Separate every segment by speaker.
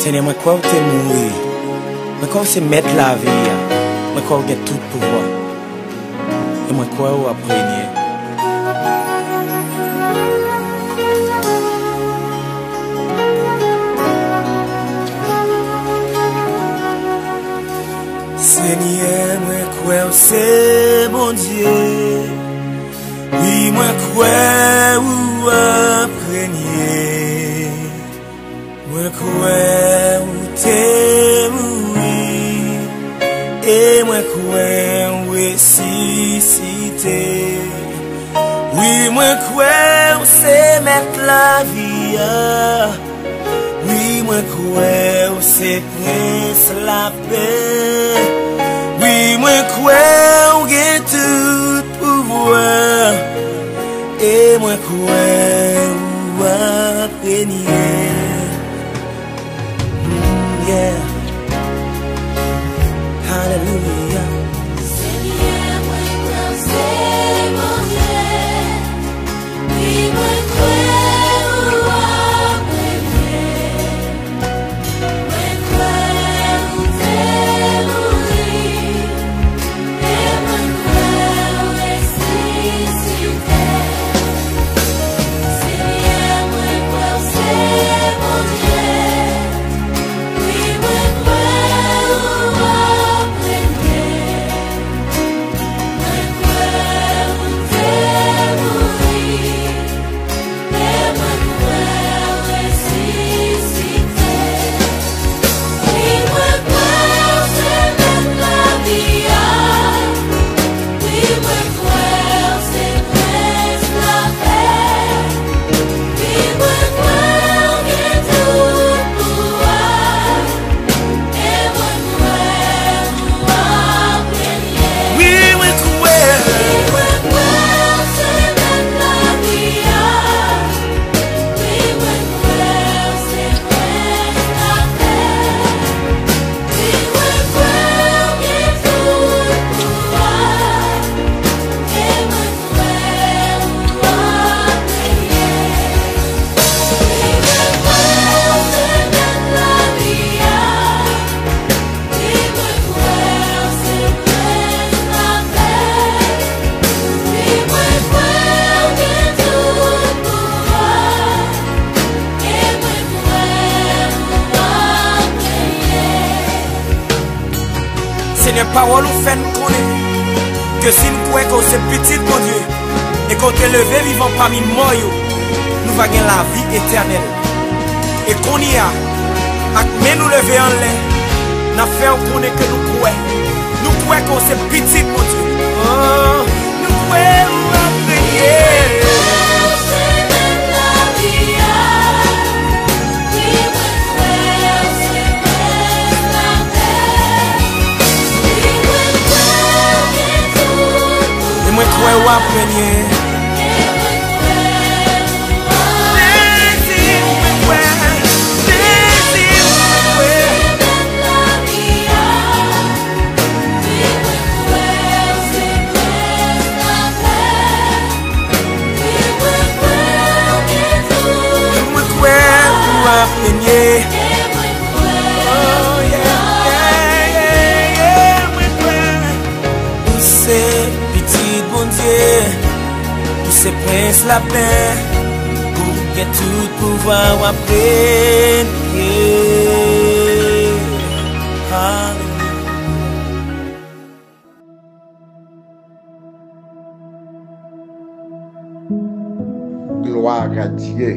Speaker 1: Seigneur, moi crois que tu es mourir. Moi crois que c'est mettre la vie. Moi crois que tu as tout pouvoir. Et moi crois que tu as régné. Seigneur, moi crois que c'est bon Dieu. Oui, moi crois que tu as régné. Moi crois que tu es mourir. Et moi crois ressuscité. Oui, moi crois c'est mettre la vie. Oui, moi crois c'est prince la paix. Oui, moi crois que tout pouvoir. Et moi crois régner. Yeah. Hallelujah.
Speaker 2: Seigneur, moi crois c'est mon Dieu. Oui, moi crois régner. Moi crois t'es mourir. Et moi crois ressuscité. Seigneur, moi crois c'est mon Dieu. Oui, moi crois régner. Moi crois t'es mourir. Et moi crois ressuscité. Oui, moi crois c'est mettre la vie. Oui, moi crois c'est prince la paix. Oui, moi crois que tout pouvoir. Et moi crois régner.
Speaker 1: Oui, moi crois.
Speaker 2: Oui, moi crois c'est mettre la vie. Oui, moi crois c'est prince la paix. Oui, moi crois que tout pouvoir. Et moi crois régner. Oui, moi crois c'est mettre la vie. Oui, moi crois c'est prince la paix. Oui, moi crois que tout pouvoir. Et moi crois régner.
Speaker 1: Seigneur, parole nous fait nous connaître que si nous croyons que c'est petit mon Dieu et qu'on est levé vivant parmi moi, nous va gagner la vie éternelle. Et qu'on y a, mais nous lever en l'air, nous fait connaître que nous croyons. Nous croyons que c'est petit mon Dieu. Oh, nous croyons à prier.
Speaker 2: C'est mettre la vie. Oui, moi crois c'est prince la paix. Oui, moi crois que tout
Speaker 1: Et moi croyons à prier. C'est prince la paix pour que tout pouvoir après.
Speaker 3: Gloire à Dieu.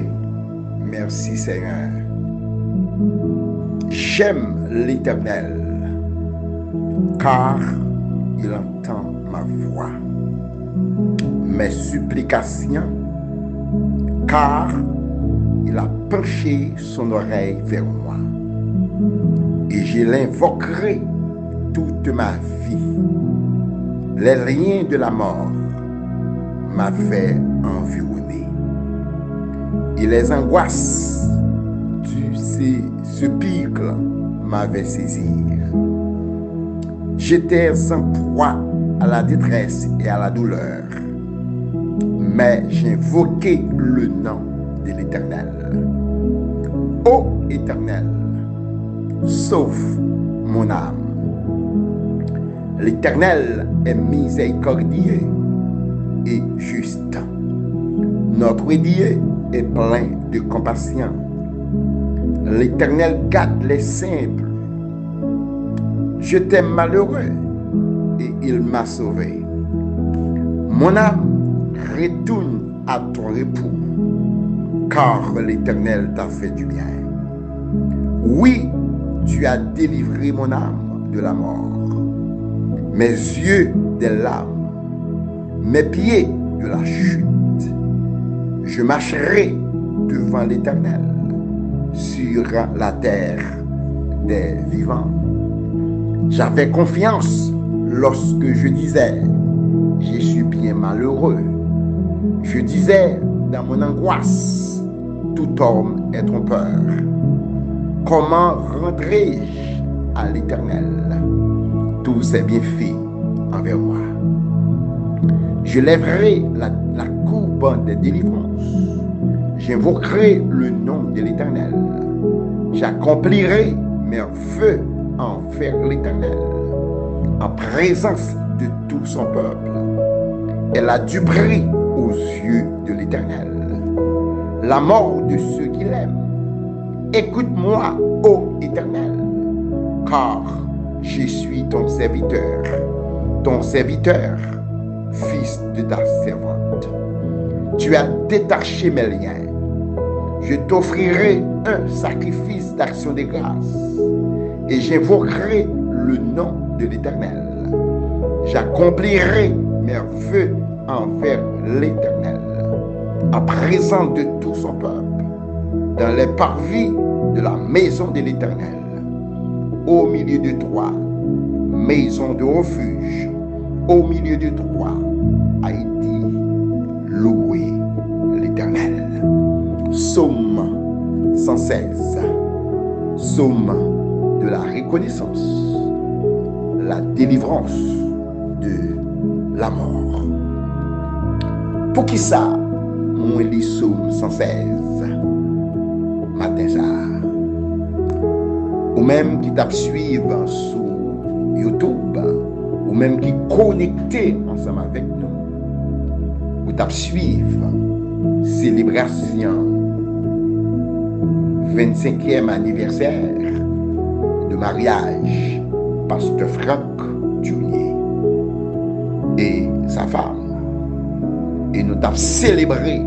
Speaker 3: Merci Seigneur. J'aime l'Éternel, car il entend ma voix, mes supplications, car il a penché son oreille vers moi. Et je l'invoquerai toute ma vie. Les liens de la mort m'avaient environné. Et les angoisses du sépulcre m'avaient saisi. J'étais en proie à la détresse et à la douleur. Mais j'invoquai le nom de l'Éternel. Ô Éternel, sauf mon âme. L'Éternel est miséricordieux et juste. Notre Dieu est plein de compassion. L'Éternel garde les simples. J'étais malheureux et il m'a sauvé. Mon âme retourne à ton repos, car l'Éternel t'a fait du bien. Oui, tu as délivré mon âme de la mort, mes yeux des larmes, mes pieds de la chute. Je marcherai devant l'Éternel sur la terre des vivants. J'avais confiance lorsque je disais, je suis bien malheureux. Je disais dans mon angoisse, tout homme est trompeur. Comment rendrai-je à l'Éternel tous ses bienfaits envers moi? Je lèverai la courbe des délivrances. J'invoquerai le nom de l'Éternel. J'accomplirai mes vœux envers l'Éternel en présence de tout son peuple. Elle a du prix aux yeux de l'Éternel, la mort de ceux qui l'aiment. Écoute-moi, ô Éternel, car je suis ton serviteur, fils de ta servante. Tu as détaché mes liens. Je t'offrirai un sacrifice d'action de grâce et j'invoquerai le nom de l'Éternel. J'accomplirai mes vœux envers l'Éternel, en présence de tout son peuple, dans les parvis de la maison de l'Éternel. Au milieu de toi, maison de refuge, au milieu de toi, a été loué l'Éternel. Psaume 116, psaume de la reconnaissance, la délivrance de la mort. Pour qui ça, moi lis psaume 116, matin ça, ou même qui t'a suivre sur YouTube, ou même qui connecté ensemble avec nous, ou t'a suivre célébration 25e anniversaire de mariage Pasteur Franck Dunier et sa femme. Et nous avons célébré,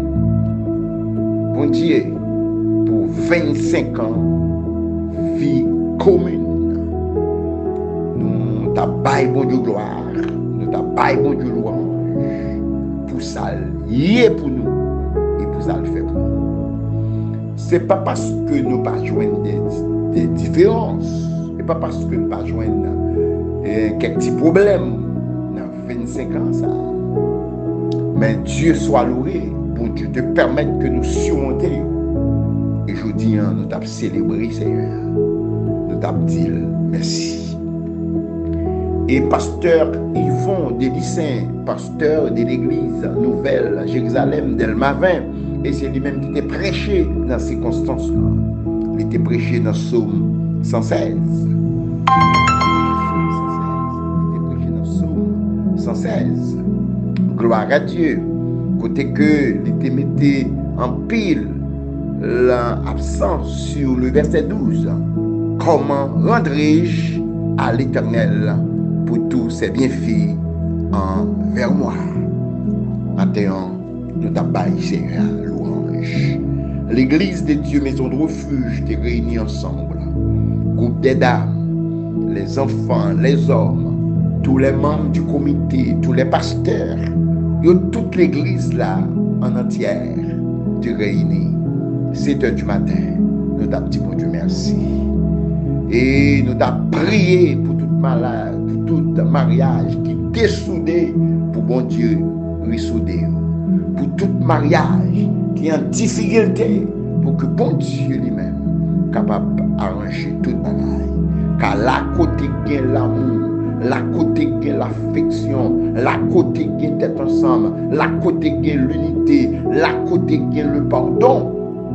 Speaker 3: bon Dieu, pour 25 ans, vie commune. Nous avons baillé bon Dieu gloire, nous avons baillé bon Dieu louange, pour ça, lié pour nous, et pour ça, le fait pour nous. Ce n'est pas parce que nous ne pas joindre des différences, et pas parce que nous ne pas joindre quelques petits problèmes dans 25 ans, ça. Mais Dieu soit loué pour Dieu te permettre que nous surmontions. Et je dis, nous t'avons célébré, Seigneur. Nous t'avons dit merci. Et pasteur Yvon Delissin, pasteur de l'église nouvelle Jérusalem d'Elmavin, et c'est lui-même qui était prêché dans ces circonstances-là. Il était prêché dans Psaume 116. Il était prêché dans Psaume 116. Gloire à Dieu. Côté que il était mis en pile l'absence sur le verset 12. Comment rendrai-je à l'Éternel pour tous ses bienfaits envers moi? Maintenant, nous t'abaillons, Seigneur, louange. L'église de Dieu, maison de refuge, est réunie ensemble. Groupe des dames, les enfants, les hommes, tous les membres du comité, tous les pasteurs, et toute l'église là, en entière, te réunit. 7h du matin, nous t'avons dit, bon Dieu, merci. Et nous t'avons prié pour toute malade, pour tout mariage qui est dessoudé, pour bon Dieu, ressouder. Pour tout mariage qui est en difficulté, pour que bon Dieu lui-même capable d'arranger tout le bagaille. Car là côté gain l'amour, là côté gain l'affection, là côté gain d'être ensemble, là côté gain l'unité, là côté gain le pardon,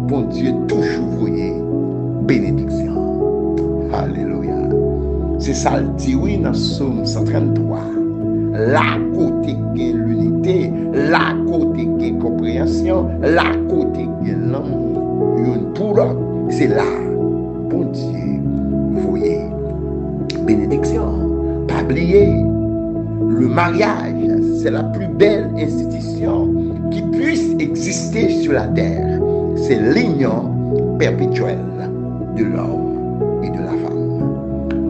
Speaker 3: bon Dieu toujours voyez bénédiction. Alléluia. C'est ça le dit, oui, dans Psaume 133. La côté gain l'unité, la côté gain compréhension, la côté gain l'amour, une pour l'autre. C'est là, bon Dieu, voyez, bénédiction. Pas oublier, le mariage, c'est la plus belle institution qui puisse exister sur la terre. C'est l'union perpétuelle de l'homme et de la femme.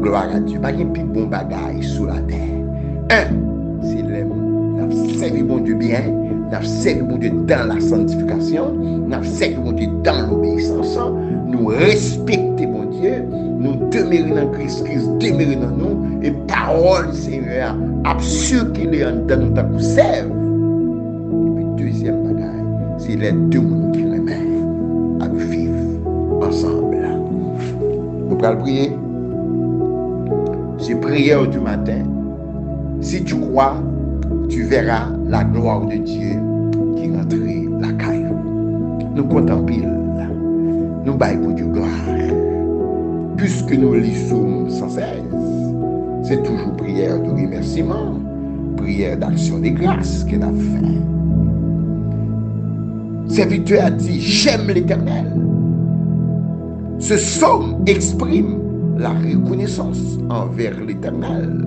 Speaker 3: Gloire à Dieu. Pas de plus bon bagaille sur la terre. C'est nous servi bon Dieu bien, nous servi bon Dieu dans la sanctification, nous servi bon Dieu dans l'obéissance, nous respecter bon Dieu, nous demeurer dans Christ, Christ demeurer dans nous, et parole Seigneur, absolue qu'il est dans nous tant qu'on serve. Et puis deuxième bagaille, c'est les deux mondes qui remettent à vivre ensemble. Nous allons prier. C'est prière du matin. Si tu crois, tu verras la gloire de Dieu qui rentre la caille. Nous contemplons, nous baillons pour Dieu gloire. Puisque nous lisons sans cesse, c'est toujours prière de remerciement, prière d'action de grâce qu'il a fait. Serviteur a dit, j'aime l'Éternel. Ce psaume exprime la reconnaissance envers l'Éternel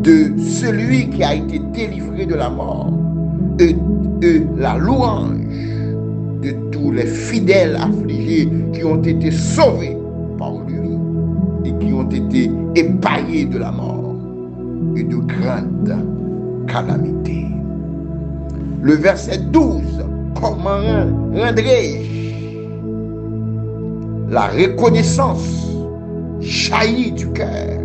Speaker 3: de celui qui a été délivré de la mort et la louange de tous les fidèles affligés qui ont été sauvés par lui et qui ont été épargnés de la mort et de grandes calamités. Le verset 12, comment rendrai-je la reconnaissance jaillit du cœur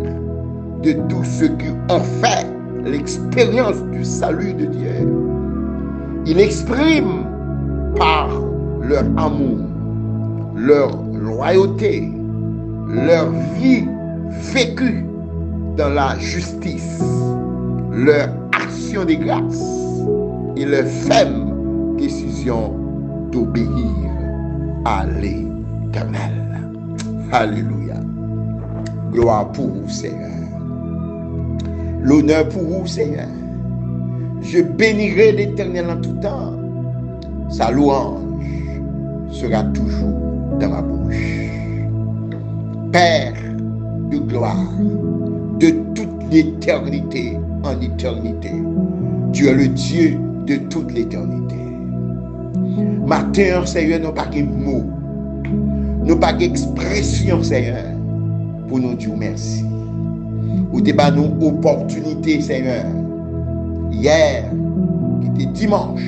Speaker 3: de tous ceux qui ont fait l'expérience du salut de Dieu. Il exprime par leur amour, leur loyauté, leur vie vécue dans la justice, leur action de grâce et leur ferme décision d'obéir à l'Éternel. Alléluia. Gloire pour vous, Seigneur. L'honneur pour vous, Seigneur. Je bénirai l'Éternel en tout temps. Sa louange sera toujours dans ma bouche. Père de gloire, de toute l'éternité en éternité, tu es le Dieu de toute l'éternité. Matin, Seigneur, nous n'avons pas de mots, nous n'avons pas d'expression, Seigneur, pour nous dire merci. Ou débat nous opportunité, Seigneur. Hier, qui était dimanche,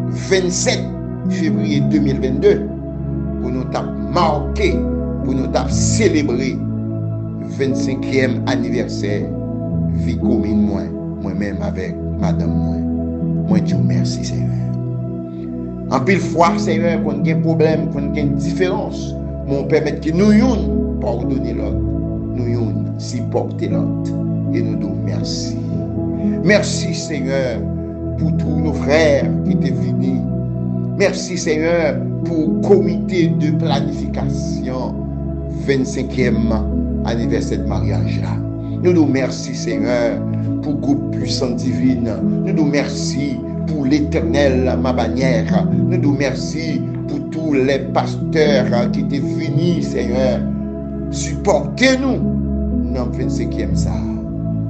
Speaker 3: 27 février 2022, pour nous marquer, pour nous célébrer 25e anniversaire vie commune moi-même avec madame moi dis merci Seigneur. En pile fois Seigneur, quand il y a un problème, quand il y a une différence, mon permettre que nous pardonner l'autre, nous supporter l'autre et nous disons merci. Merci Seigneur pour tous nos frères qui étaient venus. Merci Seigneur pour le comité de planification 25e anniversaire de mariage là. Nous nous merci Seigneur pour le groupe puissant divine. Nous nous merci pour l'Éternel, ma bannière. Nous nous merci pour tous les pasteurs qui étaient venus Seigneur. Supportez-nous dans le 25e ça.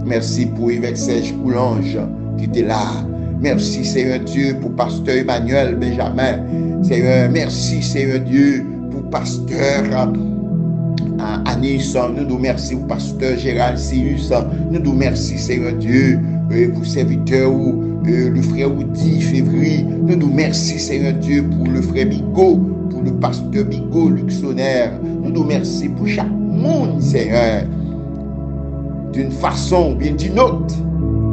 Speaker 3: Merci pour évêque Serge Coulange qui était là. Merci Seigneur Dieu pour pasteur Emmanuel Benjamin. Seigneur, merci Seigneur Dieu pour pasteur Anis. Nous nous merci pour pasteur Gérald Sius. Nous nous merci Seigneur Dieu pour serviteur le frère Oudi Février. Nous nous merci Seigneur Dieu pour le frère Bigot, pour le pasteur Bigot Luxonnaire. Nous nous merci pour chaque monde Seigneur. D'une façon ou bien d'une autre,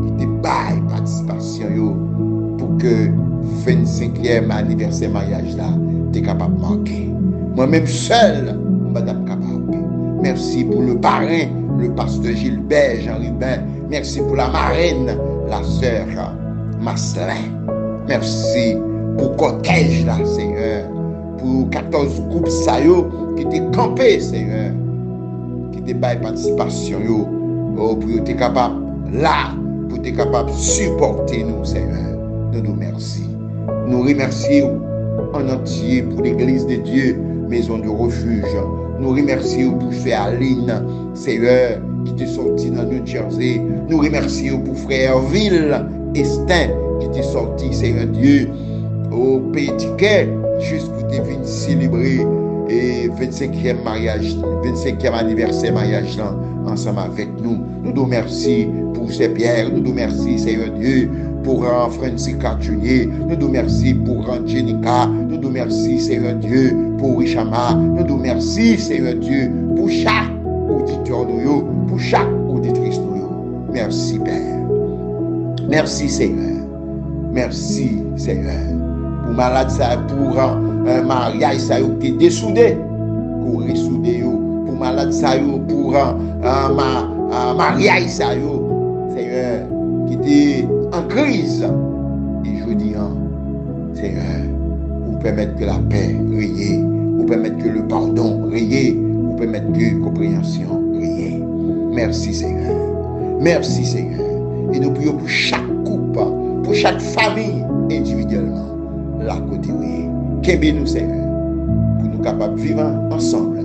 Speaker 3: qui te baille participation yo, pour que 25e anniversaire mariage là, t'es capable de marquer. Moi-même seul, madame capable. Merci pour le parrain, le pasteur Gilbert Jean-Rubin. Merci pour la marraine, la sœur Maslin. Merci pour cortège là, Seigneur. Pour 14 groupes Sayo qui étaient campés, Seigneur. Qui qui te baille participation, pour être capable là, pour être capable de supporter nous, Seigneur. Nous nous remercions. Nous remercions en entier pour l'Église de Dieu, maison de refuge. Nous remercions pour frère Aline, Seigneur, qui t'est sorti dans New Jersey. Nous remercions pour frère Ville Estin, qui t'est sorti, Seigneur Dieu, au Pays Ticket, juste pour te venir célébrer et 25e mariage, 25e anniversaire mariage là, ensemble avec nous. Nous nous remercions pour ces pierres, nous nous remercions, Seigneur Dieu, pour Francisca Junior, nous nous remercions pour Jenica, nous nous remercions, Seigneur Dieu, pour Richama, nous nous remercions, Seigneur Dieu, pour chaque auditeur nous, pour chaque auditrice nous. Merci Père. Merci Seigneur. Merci Seigneur. Pour malade ça, pour un mariage ça qui est dessoudé, pour ressouder pour malade ça, pour un mariage ça, Seigneur, qui était en crise. Et je dis, Seigneur, vous permettre que la paix règne, vous permettre que le pardon règne, vous permettre que la compréhension règne. Merci Seigneur. Merci Seigneur. Et nous prions pour chaque couple, pour chaque famille individuellement, la côté oui. Qu'aimez nous Seigneur, pour nous capables de vivre ensemble,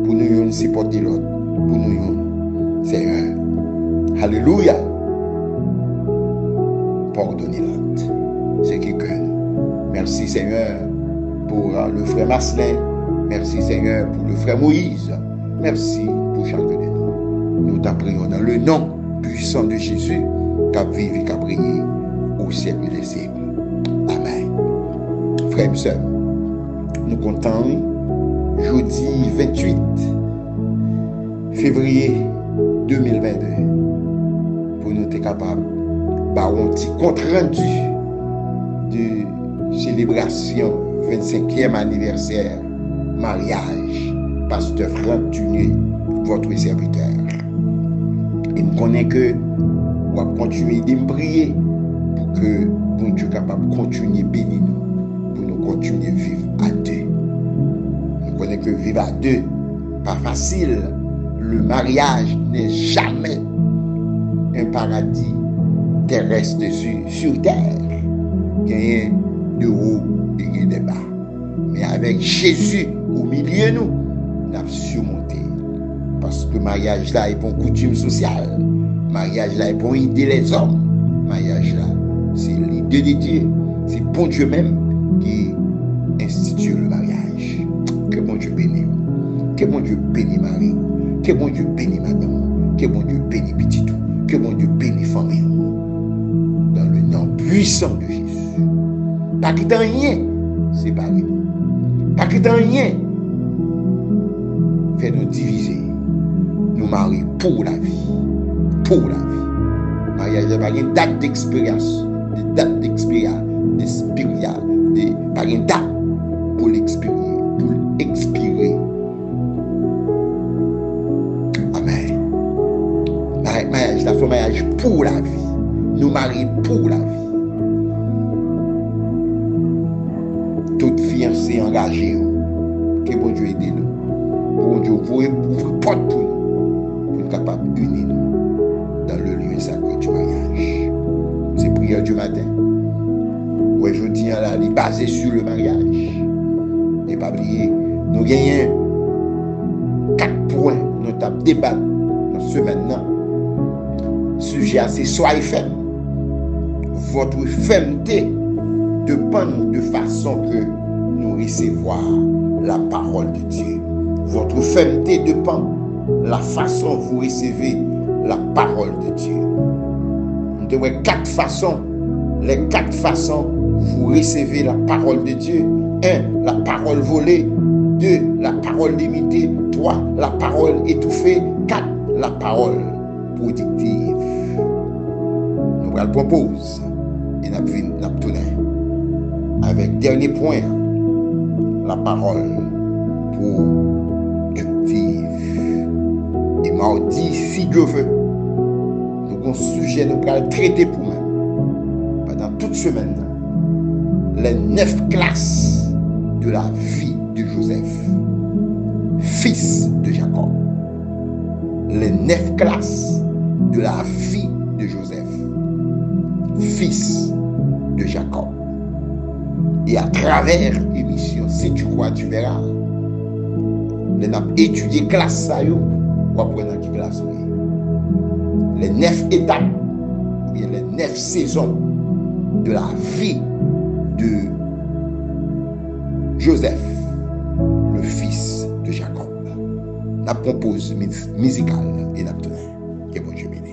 Speaker 3: pour nous supporter l'autre, pour nous Seigneur. Alléluia. Pardonnez l'autre. C'est qui que nous. Merci Seigneur pour le frère Marcelin. Merci Seigneur pour le frère Moïse. Merci pour chacun de nous. Nous t'en prions dans le nom puissant de Jésus, qu'a vécu, qu'a prié au siècle des siècles. Amen. Frères et sœurs, nous comptons jeudi 28 février 2022 pour nous être capables un petit compte rendu de célébration 25e anniversaire mariage pasteur Franck Tunier, votre serviteur. Et nous connaissons que on va continuer de prier pour que bon Dieu capable de continuer à bénir nous, pour nous continuer à vivre à deux. Nous connaissons que vivre à deux, pas facile. Le mariage n'est jamais un paradis terrestre sur terre. Il y a de haut et de bas. Mais avec Jésus au milieu de nous, nous avons surmonté. Parce que le mariage là est pour coutume sociale. Le mariage là est pour aider les hommes. Le mariage là, c'est l'idée de Dieu. C'est bon Dieu même qui institue le mariage. Que bon Dieu bénisse. Que bon Dieu bénisse Marie. Que bon Dieu bénisse madame. Que bon Dieu bénisse petit tout. Que bon Dieu bénisse famille. Dans le nom puissant de Jésus. Pas qu'il n'y ait rien séparé. Pas qu'il n'y ait rien fait nous diviser. Nous marions pour la vie. Pour la vie. Mariage n'est pas une date d'expérience. Des dates d'expérience. Pas une date pour l'expirer. Pour expirer. Amen. Mariage, la mariage pour la vie. Nous marions pour la vie. Toute fiancée engagée, que bon Dieu aide nous. Bon Dieu, vous ouvrir porte pour nous, pour être capable d'unir nous dans le lieu sacré du mariage. C'est prière du matin. Ouais, je dis là, il est basé sur le mariage. Et pas oublier, nous gagnons 4 points, nous avons débattu dans ce maintenant. Sujet assez soyez ferme. Votre fermeté dépend de façon que nous recevons la parole de Dieu. Votre fermeté dépend de la façon que vous recevez la parole de Dieu. Nous avons 4 façons. Les 4 façons vous recevez la parole de Dieu. 1. La parole volée. 2. La parole limitée. 3. La parole étouffée. 4. La parole productive. Nous allons proposer et nous tourner avec dernier point, la parole productive. Et mardi, si Dieu veut, nous avons un sujet nous allons traiter pour nous pendant toute semaine les 9 classes de la vie de Joseph, fils de Jacob. 9 classes de la vie de Joseph, fils de Jacob. Et à travers l'émission, si tu crois, tu verras. On a étudié classe ça, on apprendre qui classe. Les 9 étapes, ou bien les 9 saisons de la vie de Joseph, le fils de Jacob. La propose musicale et la tournée. Que bon Dieu bénisse.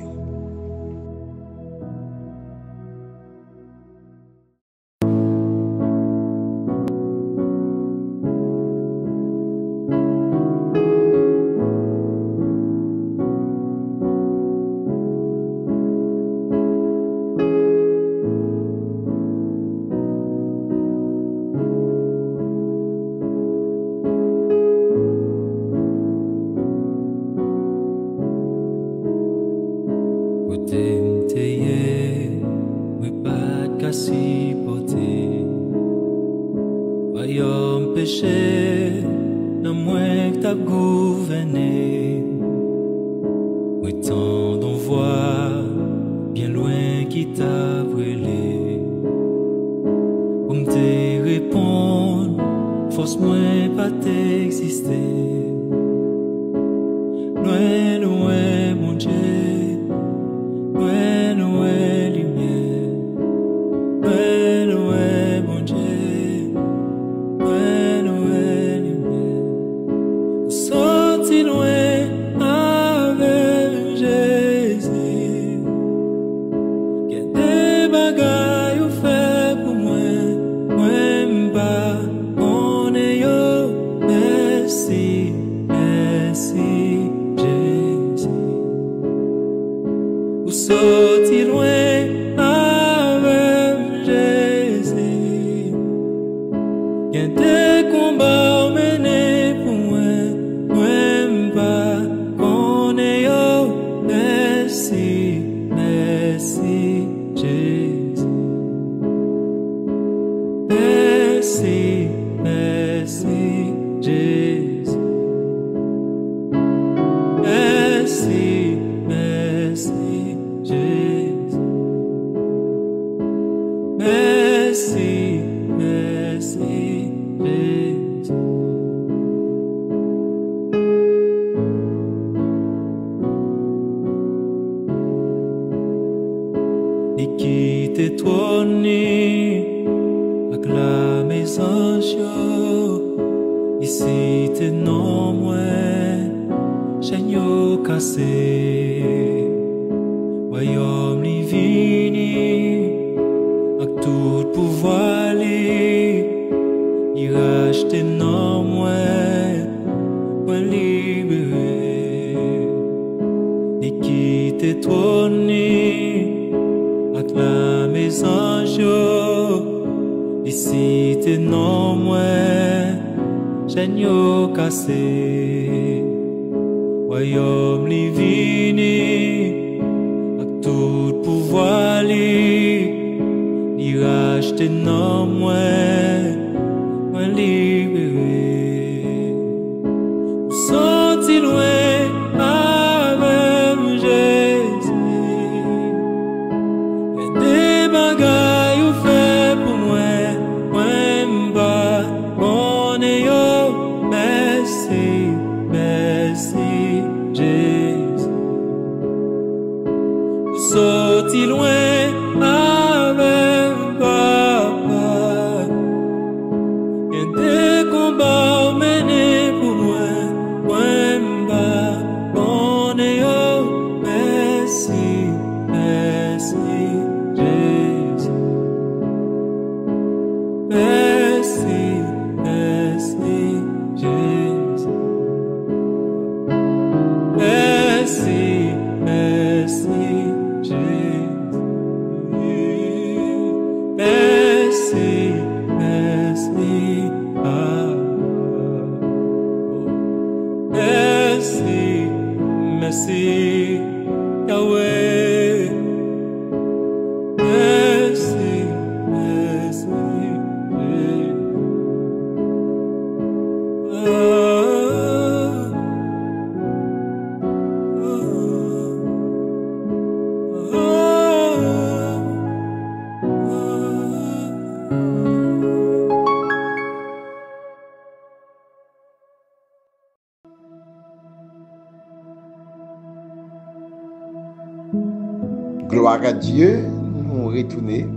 Speaker 3: Gloire à Dieu, nous retournons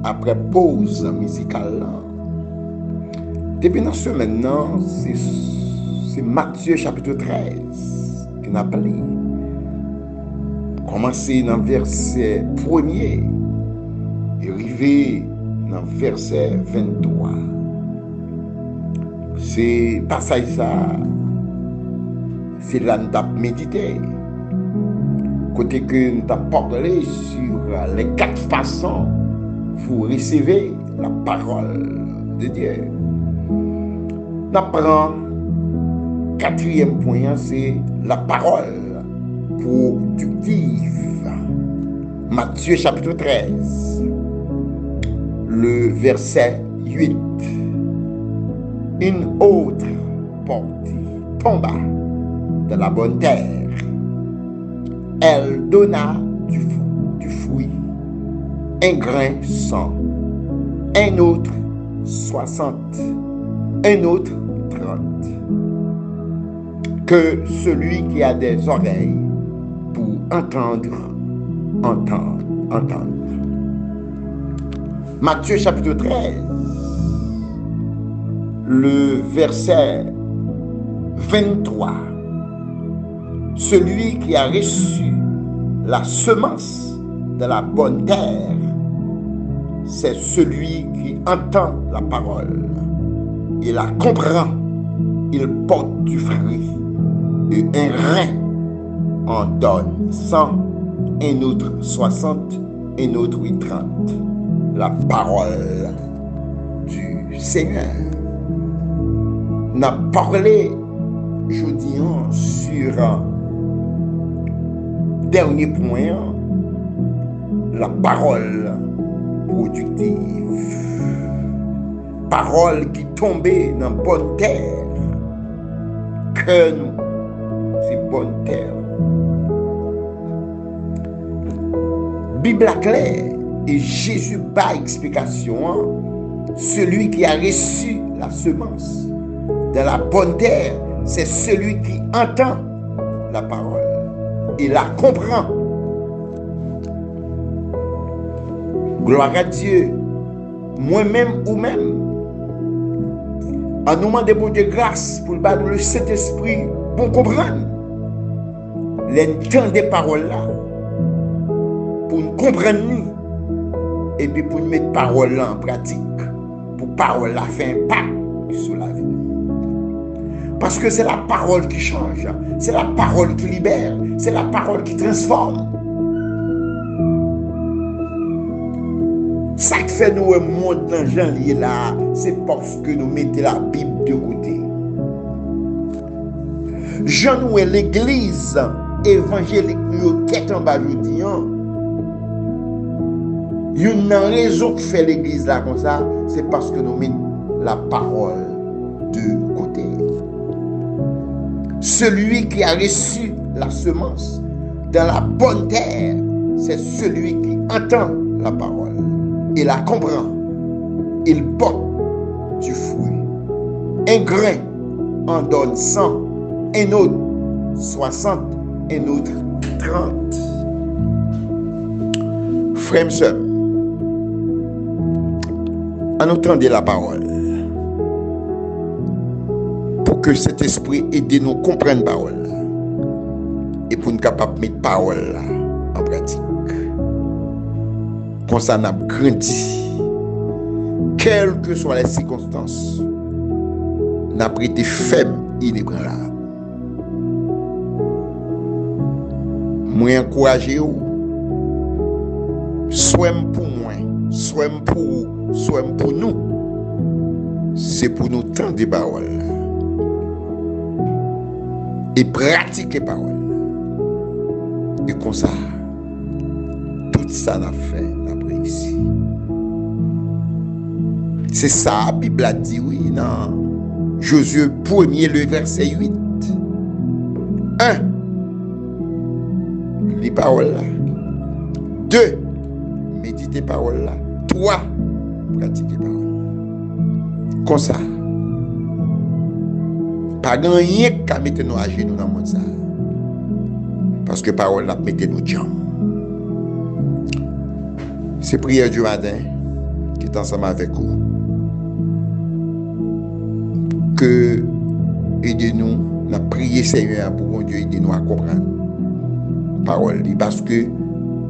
Speaker 3: après pause musicale. Depuis dans ce maintenant, c'est Matthieu chapitre 13 qui n'a pas lu. Commencer dans le verset 1er et arriver dans le verset 23. C'est passage ça, c'est là que nous avons médité. Côté que nous avons parlé sur les 4 façons pour recevoir la parole de Dieu. Nous apprenons, 4e point, c'est la parole productive. Matthieu chapitre 13, le verset 8. Une autre partie tomba dans la bonne terre. Elle donna du fruit, un grain 100, un autre 60, un autre 30. Que celui qui a des oreilles pour entendre. Matthieu chapitre 13, le verset 23. Celui qui a reçu la semence de la bonne terre, c'est celui qui entend la parole. Il la comprend, il porte du fruit. Et un rein en donne 100, un autre 60, un autre 30. La parole du Seigneur. N'a parlé aujourd'hui sur dernier point, la parole productive. Parole qui tombait dans bonne terre. Que nous, c'est bonne terre. Bible claire et Jésus bat explication. Celui qui a reçu la semence de la bonne terre, c'est celui qui entend la parole et la comprend. Gloire à Dieu. Moi-même ou même, en nous demandant bon Dieu grâce pour le Saint-Esprit pour comprendre les temps des paroles là, pour nous comprendre et puis pour nous mettre parole là en pratique, pour parole là faire impact sur la vie. Parce que c'est la parole qui change, c'est la parole qui libère, c'est la parole qui transforme. Ça qui fait nous un monde dans Jean là, c'est parce que nous mettons la Bible de côté. Jean nous est l'église évangélique nous tête en bas aujourd'hui. Une raison qui fait l'église là comme ça, c'est parce que nous mettons la parole de côté. Celui qui a reçu la semence dans la bonne terre, c'est celui qui entend la parole. Il la comprend. Il porte du fruit. Un grain en donne 100, un autre 60, un autre 30. Frères et sœurs, en entendant la parole, pour que cet esprit aide nous à comprendre la parole et pour nous capables de mettre la parole en pratique. Comme ça, nous avons grandi. Quelles que soient les circonstances, nous avons été faibles et inébranlables. Moi, encouragez vous, soit pour moi, soit pour vous, soit pour nous. C'est pour nous tendre des paroles et pratiquer les paroles. Et comme ça, tout ça n'a fait. Ici. C'est ça, la Bible a dit, oui, dans Josué 1er, le verset 8. 1. Les paroles là. 2. Méditer les paroles là. 3. Pratiquer les paroles. Comme ça. Pas rien qu'à mettre nos à genoux dans le monde ça. Parce que les paroles là, mettez nous jambes. C'est prière du matin qui est ensemble avec vous. Que aidez-nous à prier Seigneur pour bon Dieu aider nous à comprendre parole parce que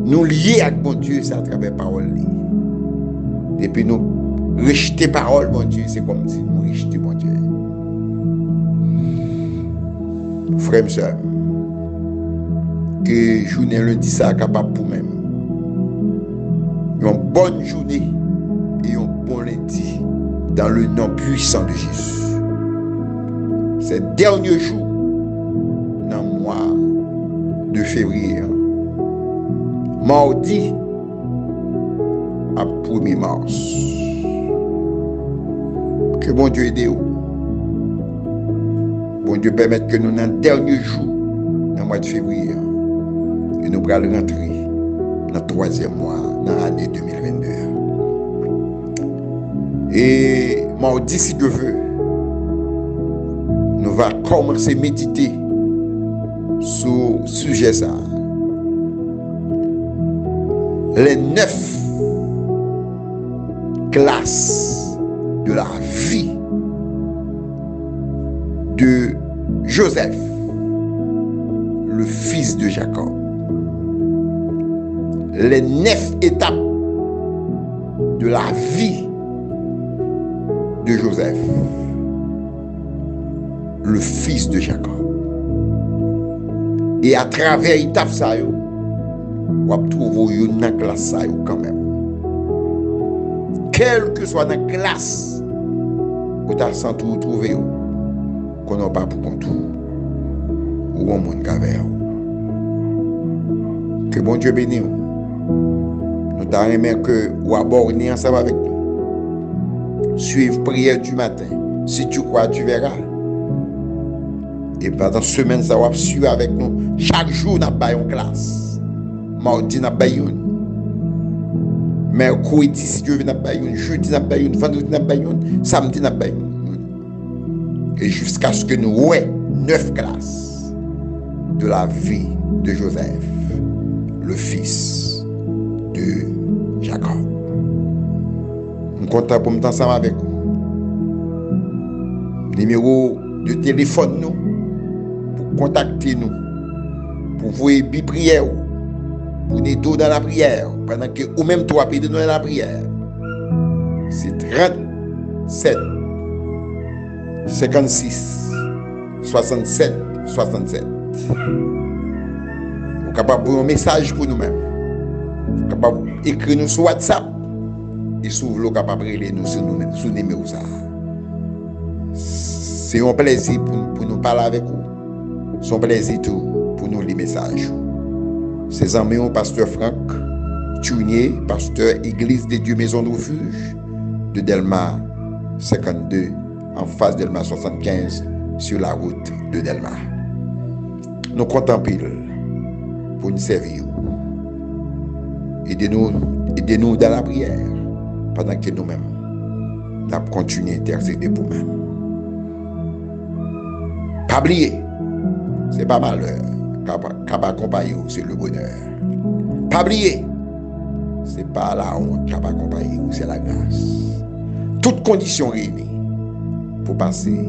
Speaker 3: nous liés avec bon Dieu c'est à travers parole. Depuis nous rejeter parole bon Dieu c'est comme si nous rejeter bon Dieu. Frères et sœurs, que journée lundi ça capable pour même. Une bonne journée et un bon lundi dans le nom puissant de Jésus. Ces derniers jours dans le mois de février, mardi à 1er mars. Que bon Dieu aide vous. Bon Dieu permette que nous, dans le dernier jour, dans le mois de février, et nous allons rentrer dans le 3e mois, dans l'année 2022. Et mardi, si Dieu veut, nous allons commencer à méditer sur le sujet ça. Les 9 classes de la vie de Joseph, le fils de Jacob. Les 9 étapes de la vie de Joseph, le fils de Jacob. Et à travers l'étape ça, on va trouver une classe ça quand même. Quelle que soit la classe que tu as senti trouver, qu'on n'a pas pour compte ou au monde caverne. Que bon Dieu bénisse. Nous t'aimons que vous abordez ensemble avec nous. Suivre prière du matin. Si tu crois, tu verras. Et pendant la semaine, ça va suivre avec nous. Chaque jour, nous avons une classe. Mardi, nous avons une. Mercredi, si Dieu veut, nous avons une. Jeudi, nous avons une. Vendredi, nous avons une. Samedi, nous avons une. Et jusqu'à ce que nous ayons 9 classes de la vie de Joseph, le fils de Jacob. Nous comptons pour nous ensemble avec vous. Numéro de téléphone nous pour contacter nous, pour vous aider prière, pour nous aider dans la prière, pendant que ou même toi aider nous dans la prière. C'est 37 56 67 67. Vous êtes capable de un message pour nous-mêmes. Vous êtes capable d'écrire nous sur WhatsApp et si vous êtes capable de relire nous sur le numéro. C'est un plaisir pour nous parler avec vous. C'est un plaisir pour nous les messages. Ces amis, pasteur Franck Tournier, pasteur Église des Dieux Maison de Refuge de Delmar 52, en face de Delmar 75, sur la route de Delmar. Nous comptons pile pour nous servir. Aidez-nous dans la prière pendant que nous-mêmes nous continuons à intercéder pour nous-mêmes. Pas oublier, ce n'est pas malheur qui va accompagner, c'est le bonheur. Pas oublier, ce n'est pas la honte qui va accompagner, c'est la grâce. Toutes conditions réunies pour passer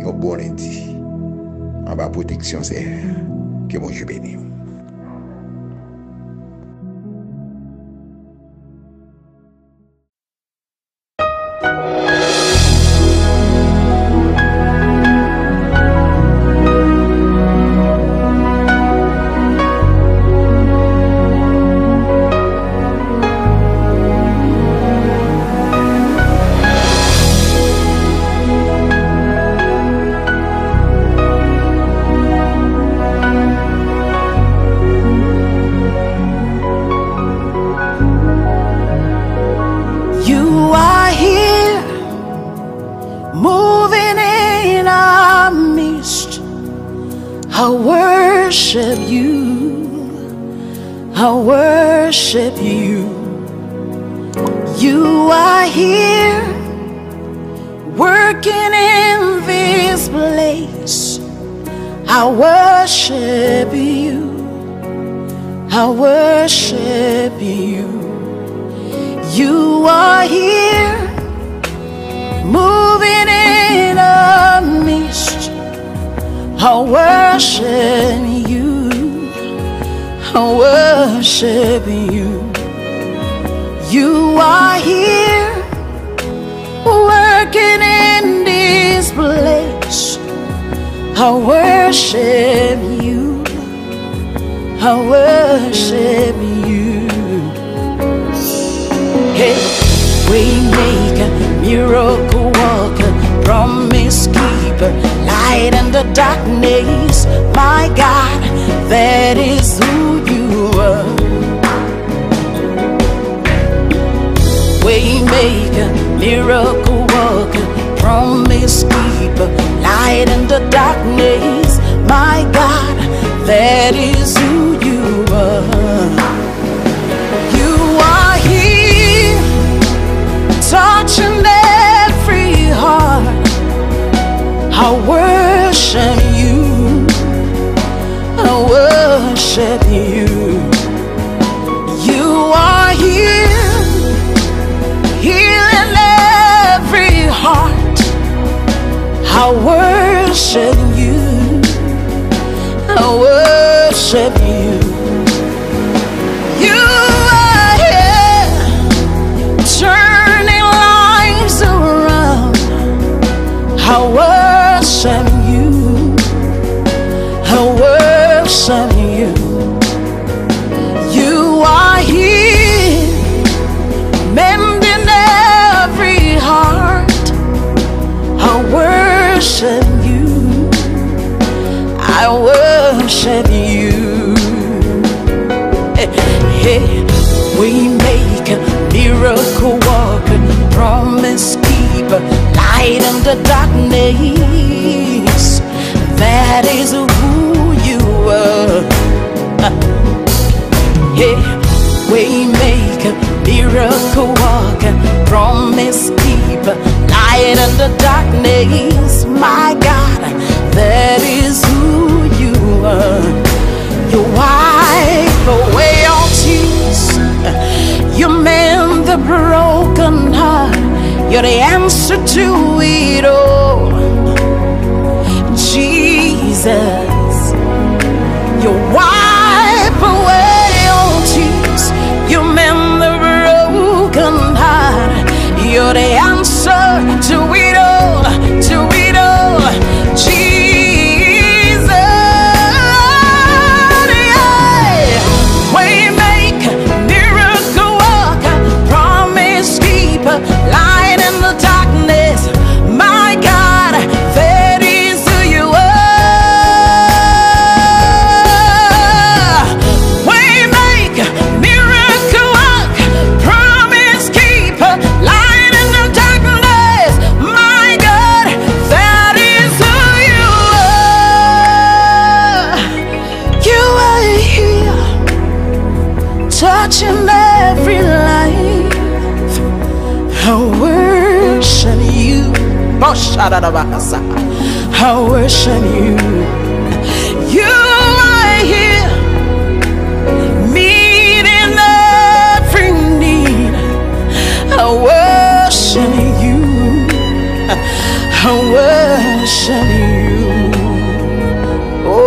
Speaker 3: un bon lundi en bas protection, c'est que mon Dieu bénisse.
Speaker 4: You are here, working in this place. I worship you. I worship you. You are here, moving in our midst. I worship you, I worship you. You are here, working in this place. I worship you, I worship you. Hey, Waymaker, miracle worker, promise keeper, light in the darkness. My God, that is who you are. Waymaker, miracle worker, promise keeper, light in the darkness. My God, that is who you are. You are here, touching every heart. I worship you, I worship you. You are here, healing every heart. I worship you, I worship you. You are here, turning lives around. I worship you, I worship you. You are here, mending every heart. I worship you, I worship you. Hey, we make a miracle worker, promise keeper, light in the darkness. That is who you are. Hey, we make a miracle worker, promise keeper, light in the darkness. My God, that is who you are. You wipe away all tears, you mend the broken heart. You're the answer to it all, Jesus. You wipe away all tears, you mend the broken heart. You're the answer to it all, to it all, Jesus. Yeah. Waymaker, miracle worker, promise keeper, light in the darkness. My God, that is who you are. Waymaker, miracle worker, promise keeper, light in the darkness. My God, that is who you are. You are here, touching every life. I worship you. Oh, I worship you. You are here, meeting every need. I worship you, I worship you. Oh,